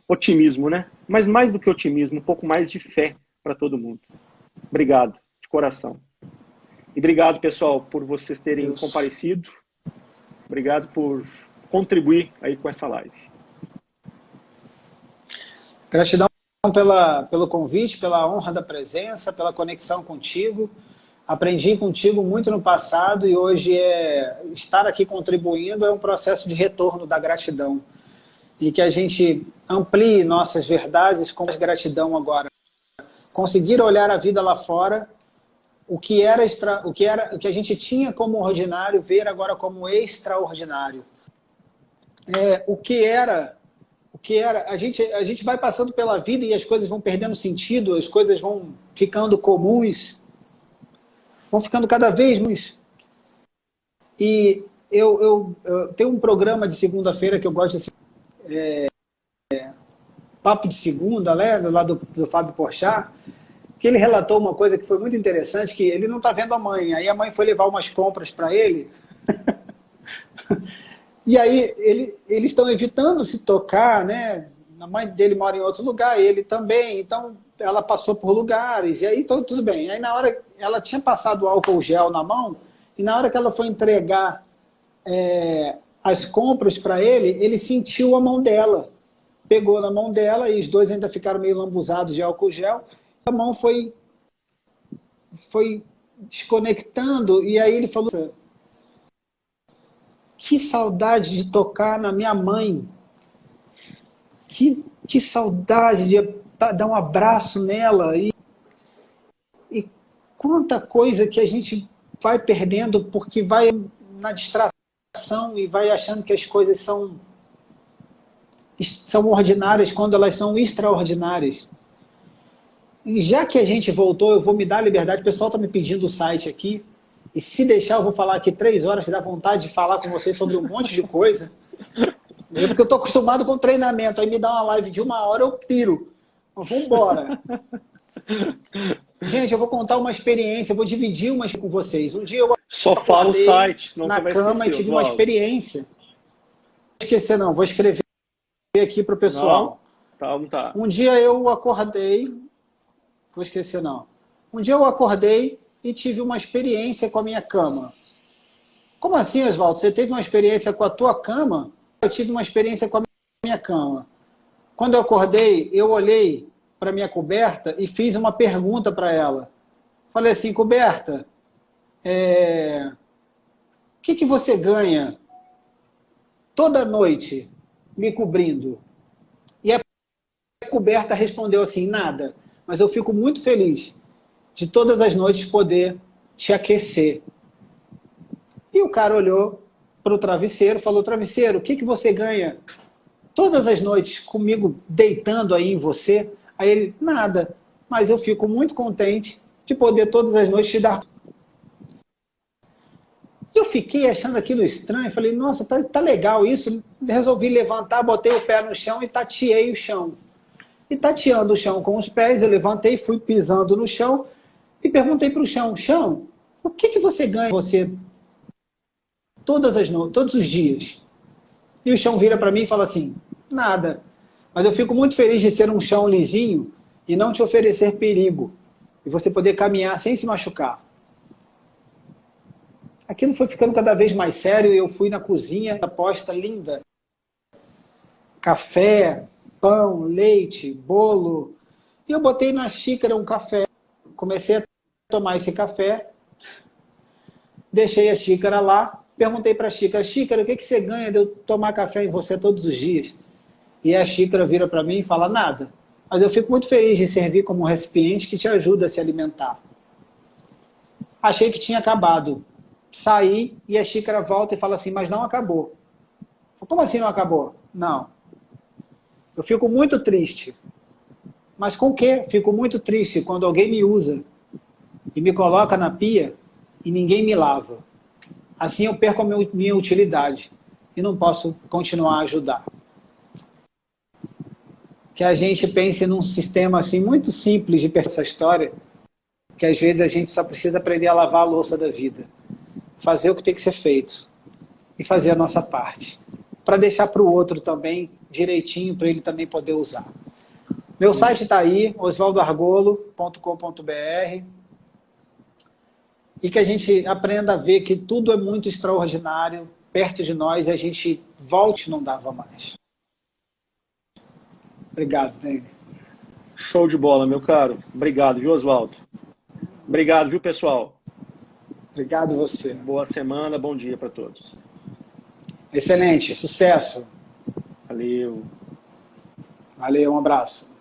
otimismo, né? Mas mais do que otimismo, um pouco mais de fé para todo mundo. Obrigado, de coração. E obrigado, pessoal, por vocês terem comparecido. Obrigado por contribuir aí com essa live. Gratidão pelo convite, pela honra da presença, pela conexão contigo. Aprendi contigo muito no passado e hoje estar aqui contribuindo é um processo de retorno da gratidão. E que a gente amplie nossas verdades com gratidão agora. Conseguir olhar a vida lá fora, o que a gente tinha como ordinário, ver agora como extraordinário. O que era, a gente vai passando pela vida e as coisas vão perdendo sentido, as coisas vão ficando comuns, vão ficando cada vez mais. E eu tenho um programa de segunda-feira que eu gosto de Papo de Segunda, né, lá do Fábio Porchat, que ele relatou uma coisa que foi muito interessante, que ele não está vendo a mãe, aí a mãe foi levar umas compras para ele, e aí eles estão evitando se tocar, né? A mãe dele mora em outro lugar, ele também, então ela passou por lugares, e aí tudo bem. Aí na hora, ela tinha passado o álcool gel na mão, e na hora que ela foi entregar as compras para ele sentiu a mão dela, pegou na mão dela, e os dois ainda ficaram meio lambuzados de álcool gel, a mão foi desconectando, e aí ele falou: que saudade de tocar na minha mãe, que saudade de dar um abraço nela, e quanta coisa que a gente vai perdendo porque vai na distração e vai achando que as coisas são ordinárias quando elas são extraordinárias. E já que a gente voltou, eu vou me dar a liberdade, o pessoal está me pedindo o site aqui, e se deixar eu vou falar aqui 3 horas, que dá vontade de falar com vocês sobre um monte de coisa. Porque eu estou acostumado com treinamento, aí me dá uma live de 1 hora, eu piro. Vamos embora. Gente, eu vou contar uma experiência, eu vou dividir uma com vocês. Um dia eu só fala o site, na cama e tive uma experiência. Não vou esquecer não, vou escrever aqui para o pessoal. Não, tá. Um dia eu acordei, vou esquecer não. Um dia eu acordei e tive uma experiência com a minha cama. Como assim, Oswaldo? Você teve uma experiência com a tua cama? Eu tive uma experiência com a minha cama. Quando eu acordei, eu olhei para a minha coberta e fiz uma pergunta para ela. Falei assim: coberta, o que você ganha toda noite me cobrindo? E a coberta respondeu assim: nada, mas eu fico muito feliz de todas as noites poder te aquecer. E o cara olhou para o travesseiro, falou: travesseiro, o que você ganha todas as noites comigo deitando aí em você? Aí ele: nada, mas eu fico muito contente de poder todas as noites te dar. E eu fiquei achando aquilo estranho, falei: nossa, tá legal isso. Resolvi levantar, botei o pé no chão e tateei o chão. E tateando o chão com os pés, eu levantei, fui pisando no chão e perguntei para o chão: chão, o que você ganha você todos os dias? E o chão vira para mim e fala assim: nada, mas eu fico muito feliz de ser um chão lisinho e não te oferecer perigo, e você poder caminhar sem se machucar. Aquilo foi ficando cada vez mais sério e eu fui na cozinha, aposta linda. Café, pão, leite, bolo. E eu botei na xícara um café. Comecei a tomar esse café. Deixei a xícara lá. Perguntei para a xícara: xícara, o que você ganha de eu tomar café em você todos os dias? E a xícara vira para mim e fala: nada. Mas eu fico muito feliz de servir como um recipiente que te ajuda a se alimentar. Achei que tinha acabado. Saí e a xícara volta e fala assim: mas não acabou. Como assim não acabou? Não. Eu fico muito triste. Mas com o quê? Fico muito triste quando alguém me usa e me coloca na pia e ninguém me lava. Assim eu perco a minha utilidade e não posso continuar a ajudar. Que a gente pense num sistema assim muito simples de pensar essa história, que às vezes a gente só precisa aprender a lavar a louça da vida, fazer o que tem que ser feito e fazer a nossa parte, para deixar para o outro também direitinho, para ele também poder usar. Meu site está aí, osvaldoargolo.com.br, e que a gente aprenda a ver que tudo é muito extraordinário perto de nós e a gente volte não dava mais. Obrigado, Dani. Show de bola, meu caro. Obrigado, viu, Oswaldo? Obrigado, viu, pessoal? Obrigado você. Boa semana, bom dia para todos. Excelente, sucesso. Valeu. Valeu, um abraço.